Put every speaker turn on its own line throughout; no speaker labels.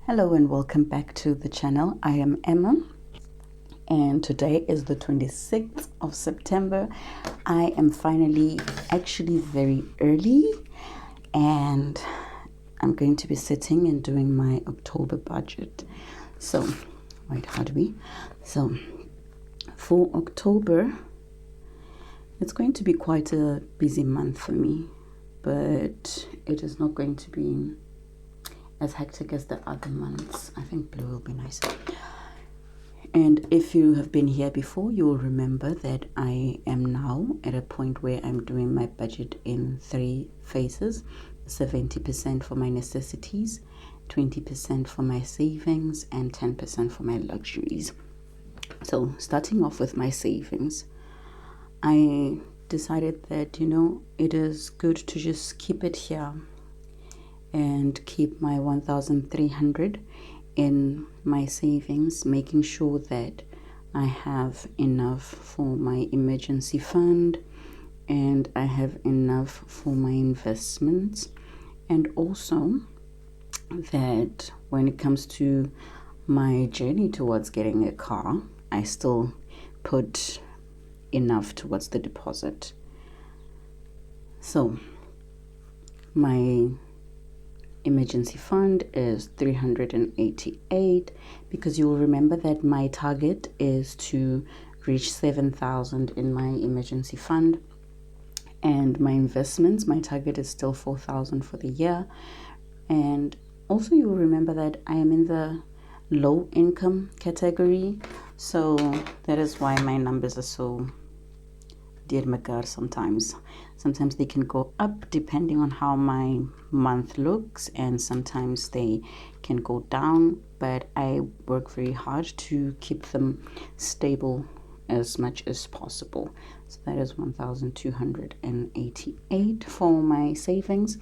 Hello and welcome back to the channel. I am Emma and today is the 26th of September. I am finally actually very early and I'm going to be sitting and doing my October budget. So, for October, it's going to be quite a busy month for me, but it is not going to be as hectic as the other months. I think blue will be nice. And if you have been here before, you will remember that I am now at a point where I'm doing my budget in 3 phases: 70% for my necessities, 20% for my savings, and 10% for my luxuries. So starting off with my savings, I decided that, it is good to just keep it here and keep my 1,300 in my savings, making sure that I have enough for my emergency fund and I have enough for my investments, and also that when it comes to my journey towards getting a car, I still put enough towards the deposit. So my emergency fund is 388, because you will remember that my target is to reach 7,000 in my emergency fund, and my investments, my target is still 4,000 for the year. And also you will remember that I am in the low income category, so that is why my numbers are so dear magar. Sometimes they can go up depending on how my month looks, and sometimes they can go down, but I work very hard to keep them stable as much as possible. So that is 1,288 for my savings.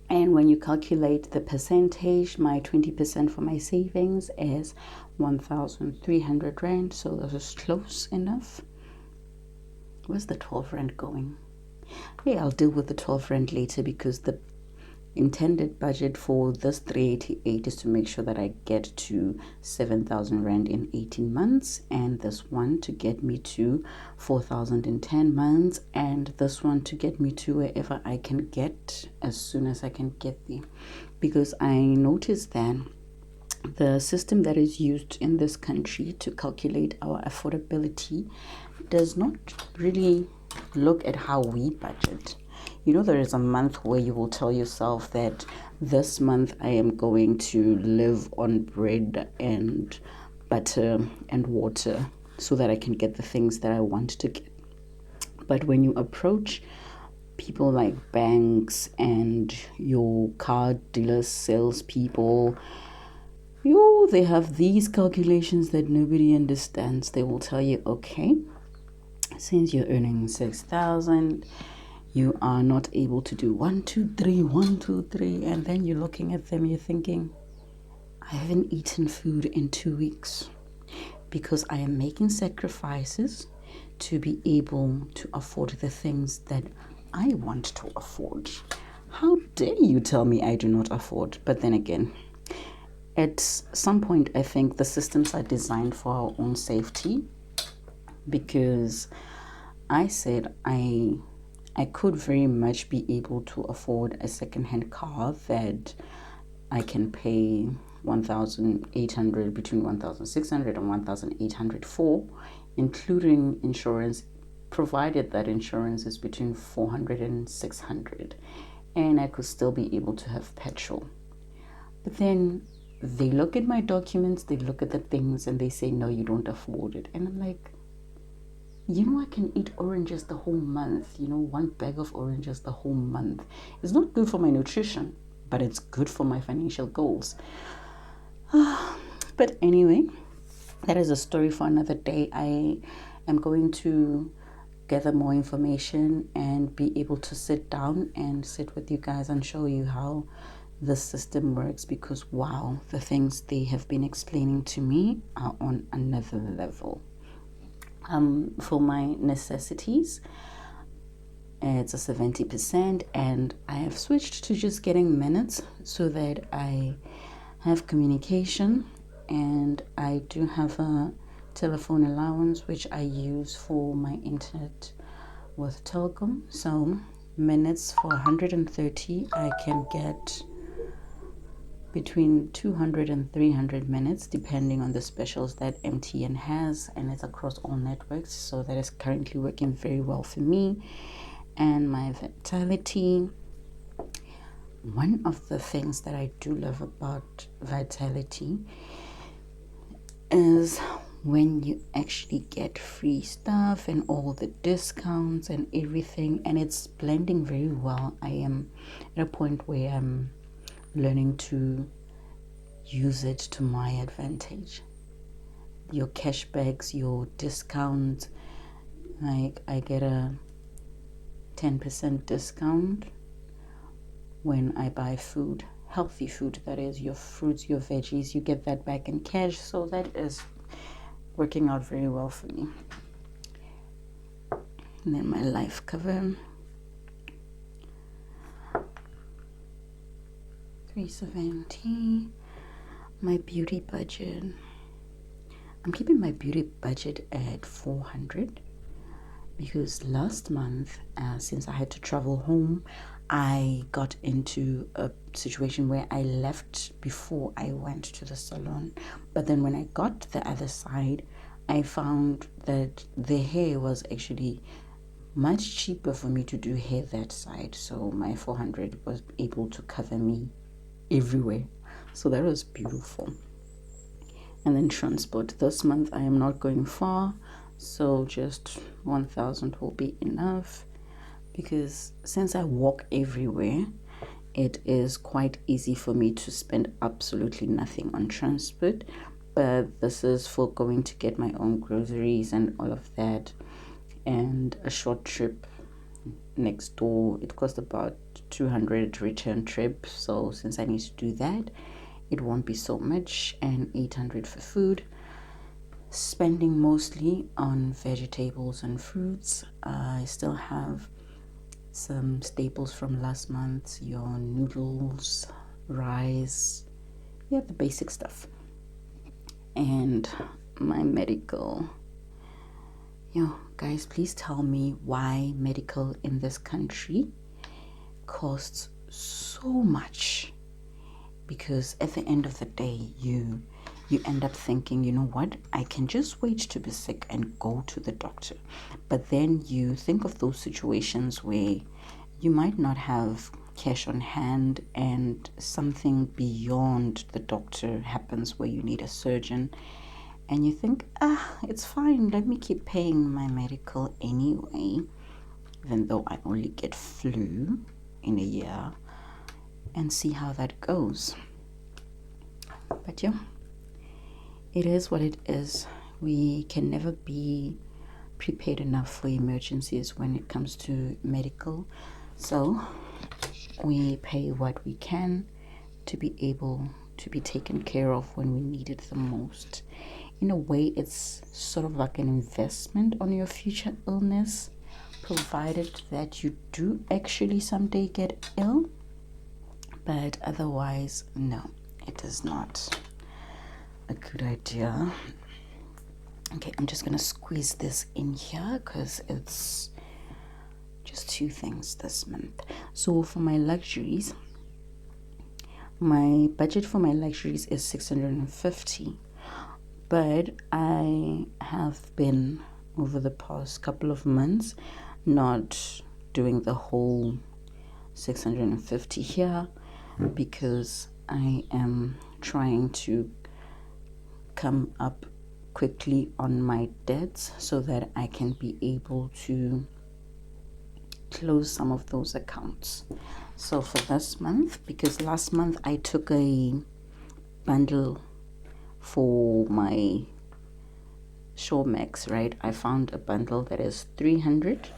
And when you calculate the percentage, my 20% for my savings is 1,300 rand, so this is close enough. Where's the 12 rand going? Hey, I'll deal with the 12 rand later, because the intended budget for this 388 is to make sure that I get to 7,000 rand in 18 months, and this one to get me to 4,000 in 10 months, and this one to get me to wherever I can get as soon as I can get there. Because I noticed that the system that is used in this country to calculate our affordability does not really look at how we budget. There is a month where you will tell yourself that this month I am going to live on bread and butter and water so that I can get the things that I want to get. But when you approach people like banks and your car dealers, salespeople, they have these calculations that nobody understands. They will tell you, okay, since you're earning 6,000, you are not able to do 1, 2, 3, 1, 2, 3. And then you're looking at them, you're thinking, I haven't eaten food in 2 weeks because I am making sacrifices to be able to afford the things that I want to afford. How dare you tell me I do not afford? But then again, at some point, I think the systems are designed for our own safety, because I said I could very much be able to afford a second-hand car that I can pay 1,800, between 1,600 and 1,800 for, including insurance, provided that insurance is between 400 and 600, and I could still be able to have petrol. But then they look at my documents, they look at the things, and they say, no, you don't afford it. And I'm like, I can eat oranges the whole month, 1 bag of oranges the whole month. It's not good for my nutrition, but it's good for my financial goals. But anyway, that is a story for another day. I am going to gather more information and be able to sit down and sit with you guys and show you how the system works, because wow, the things they have been explaining to me are on another level. For my necessities, it's a 70%, and I have switched to just getting minutes so that I have communication, and I do have a telephone allowance which I use for my internet with Telkom. So minutes for 130, I can get between 200 and 300 minutes depending on the specials that MTN has, and it's across all networks, so that is currently working very well for me. And my Vitality, one of the things that I do love about Vitality is when you actually get free stuff and all the discounts and everything, and it's blending very well. I am at a point where I'm learning to use it to my advantage. Your cashbacks, your discounts, like I get a 10% discount when I buy food, healthy food, that is, your fruits, your veggies, you get that back in cash. So that is working out very well for me. And then my life cover, 370. My beauty budget, I'm keeping my beauty budget at 400 because last month, since I had to travel home, I got into a situation where I left before I went to the salon. But then when I got to the other side, I found that the hair was actually much cheaper for me to do hair that side. So my 400 was able to cover me everywhere. So that was beautiful. And then transport. This month I am not going far, so just 1,000 will be enough, because since I walk everywhere, it is quite easy for me to spend absolutely nothing on transport. But this is for going to get my own groceries and all of that, and a short trip next door. It cost about 200 return trip, so since I need to do that, it won't be so much, and 800 for food. Spending mostly on vegetables and fruits. I still have some staples from last month, your noodles, rice, yeah, the basic stuff. And my medical. Yo, guys, please tell me why medical in this country costs so much. Because at the end of the day, you end up thinking, you know what, I can just wait to be sick and go to the doctor. But then you think of those situations where you might not have cash on hand and something beyond the doctor happens where you need a surgeon, and you think, it's fine, let me keep paying my medical anyway, even though I only get flu in a year, and see how that goes. But yeah, it is what it is. We can never be prepared enough for emergencies when it comes to medical. So we pay what we can to be able to be taken care of when we need it the most. In a way, it's sort of like an investment on your future illness, provided that you do actually someday get ill. But otherwise, no, it is not a good idea. Okay, I'm just gonna squeeze this in here because it's just 2 things this month. So for my luxuries, my budget for my luxuries is 650, but I have been over the past couple of months not doing the whole 650 here, because I am trying to come up quickly on my debts so that I can be able to close some of those accounts. So for this month, because last month I took a bundle for my Showmax, right? I found a bundle that is 300.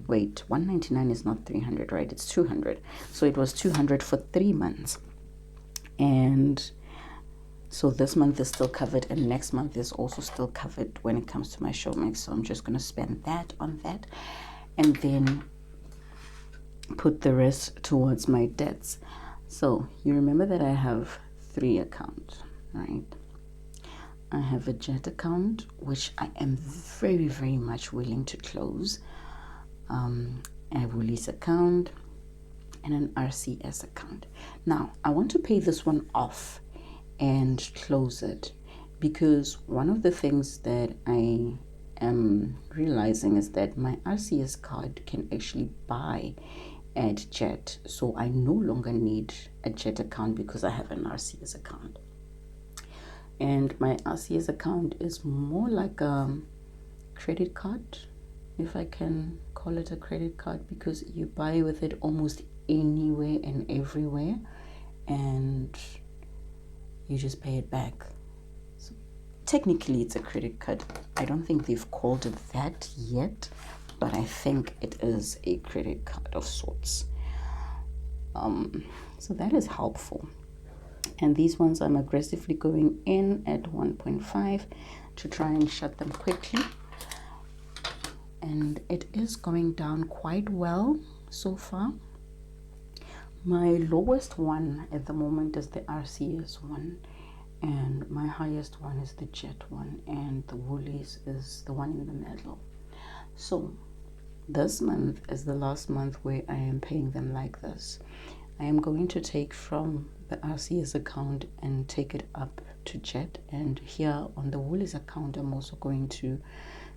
Wait, 199 is not 300, right? It's 200. So it was 200 for 3 months. And so this month is still covered, and next month is also still covered when it comes to my Showmax. So I'm just going to spend that on that, and then put the rest towards my debts. So you remember that I have 3 accounts, right? I have a Jet account, which I am very, very much willing to close. A Woolies account and an RCS account. Now, I want to pay this one off and close it, because one of the things that I am realizing is that my RCS card can actually buy at Jet, so I no longer need a Jet account because I have an RCS account. And my RCS account is more like a credit card, if I can call it a credit card, because you buy with it almost anywhere and everywhere, and you just pay it back. So technically it's a credit card. I don't think they've called it that yet, but I think it is a credit card of sorts. So that is helpful. And these ones I'm aggressively going in at 1.5 to try and shut them quickly. And it is going down quite well so far. My lowest one at the moment is the RCS one, and my highest one is the Jet one, and the Woolies is the one in the middle. So this month is the last month where I am paying them like this. I am going to take from the RCS account and take it up to Jet, and here on the Woolies account I'm also going to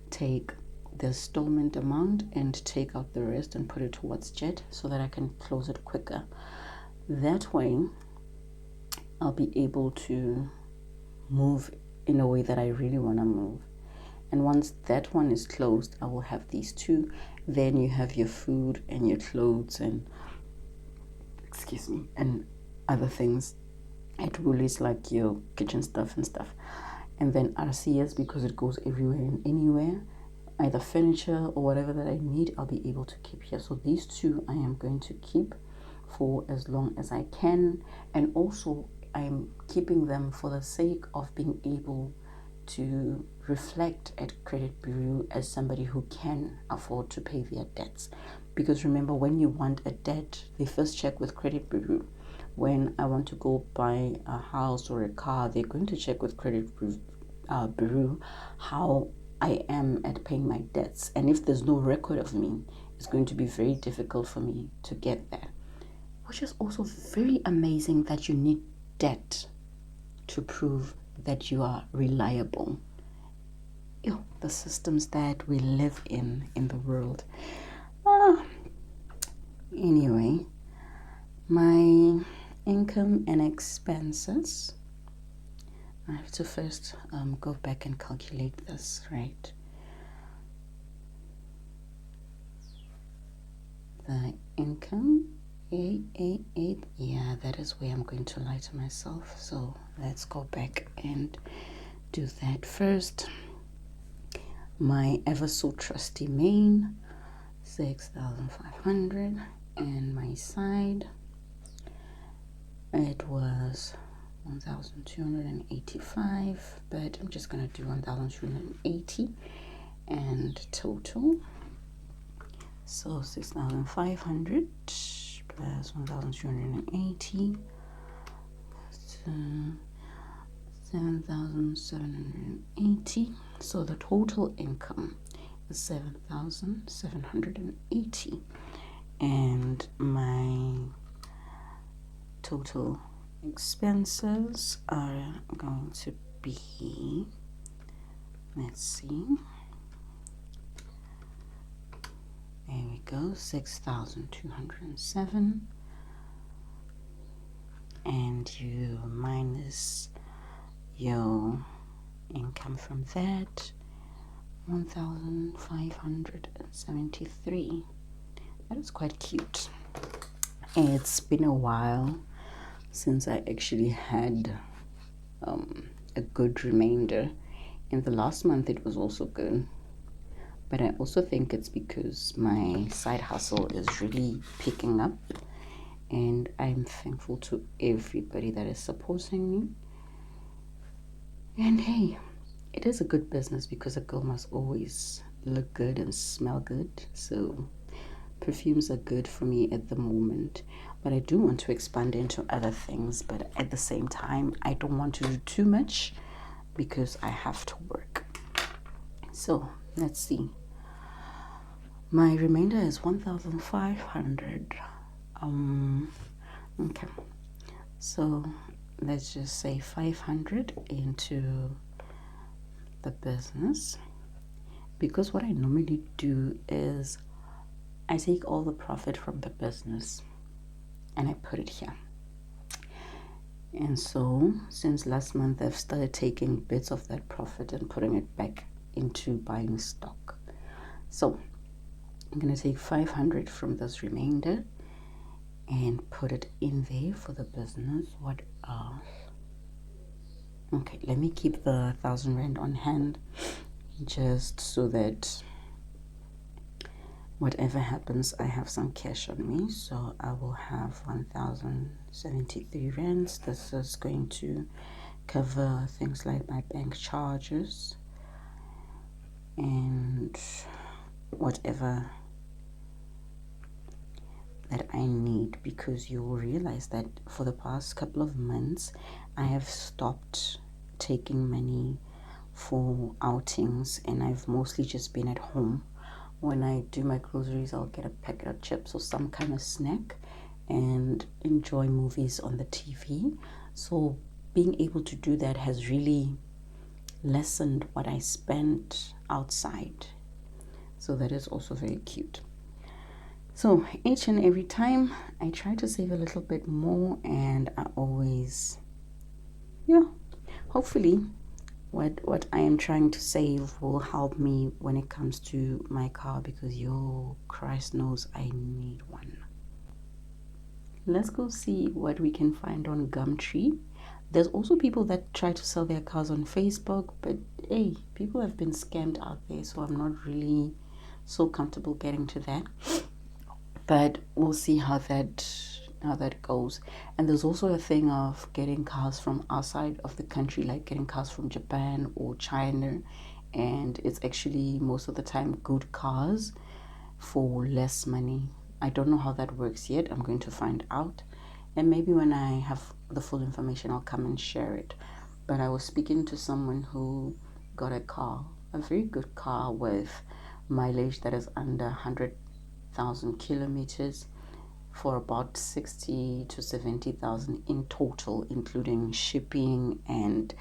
take the installment amount and take out the rest and put it towards Jet so that I can close it quicker. That way I'll be able to move in a way that I really want to move. And once that one is closed, I will have these two. Then you have your food and your clothes and and other things at Woolies, like your kitchen stuff and stuff. And then RCS, because it goes everywhere and anywhere, either furniture or whatever that I need, I'll be able to keep here. So these two I am going to keep for as long as I can, and also I'm keeping them for the sake of being able to reflect at credit bureau as somebody who can afford to pay their debts. Because remember, when you want a debt, they first check with credit bureau. When I want to go buy a house or a car, they're going to check with credit bureau how I am at paying my debts. And if there's no record of me, it's going to be very difficult for me to get that. Which is also very amazing that you need debt to prove that you are reliable. The systems that we live in the world. Anyway, my income and expenses. I have to first go back and calculate this, right? The income, 888, yeah, that is where I'm going to lie to myself. So let's go back and do that first. My ever so trusty main, 6,500, and my side, it was 1,285, but I'm just gonna do 1,280 and total. So 6,500 plus 1,280, 7,780. So the total income is 7,780, and my total expenses are going to be, let's see, there we go, 6,207, and you minus your income from that, 1,573. That is quite cute. It's been a while since I actually had a good remainder. In the last month it was also good, but I also think it's because my side hustle is really picking up, and I'm thankful to everybody that is supporting me. And hey, it is a good business because a girl must always look good and smell good. So perfumes are good for me at the moment. but I do want to expand into other things. But at the same time, I don't want to do too much because I have to work. So let's see. My remainder is 1,500. Okay. So let's just say 500 into the business, because what I normally do is I take all the profit from the business and I put it here. And so since last month, I've started taking bits of that profit and putting it back into buying stock. So I'm going to take 500 from this remainder and put it in there for the business. What else? Okay, let me keep the 1,000 rand on hand just so that whatever happens, I have some cash on me. So I will have 1,073 rands. This is going to cover things like my bank charges and whatever that I need, because you will realize that for the past couple of months I have stopped taking money for outings and I've mostly just been at home. When I do my groceries, I'll get a packet of chips or some kind of snack and enjoy movies on the TV. So being able to do that has really lessened what I spent outside. So that is also very cute. So each and every time I try to save a little bit more, and I always, hopefully what I am trying to save will help me when it comes to my car, because Christ knows I need one. Let's go see what we can find on Gumtree. There's also people that try to sell their cars on Facebook, but hey, people have been scammed out there, so I'm not really so comfortable getting to that. But we'll see how that goes. And there's also a thing of getting cars from outside of the country, like getting cars from Japan or China, and it's actually most of the time good cars for less money. I don't know how that works yet. I'm going to find out, and maybe when I have the full information, I'll come and share it. But I was speaking to someone who got a car, a very good car with mileage that is under 100,000 kilometers, for about 60 to 70,000 in total, including shipping and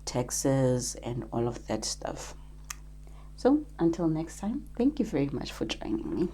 taxes and all of that stuff. So until next time, thank you very much for joining me.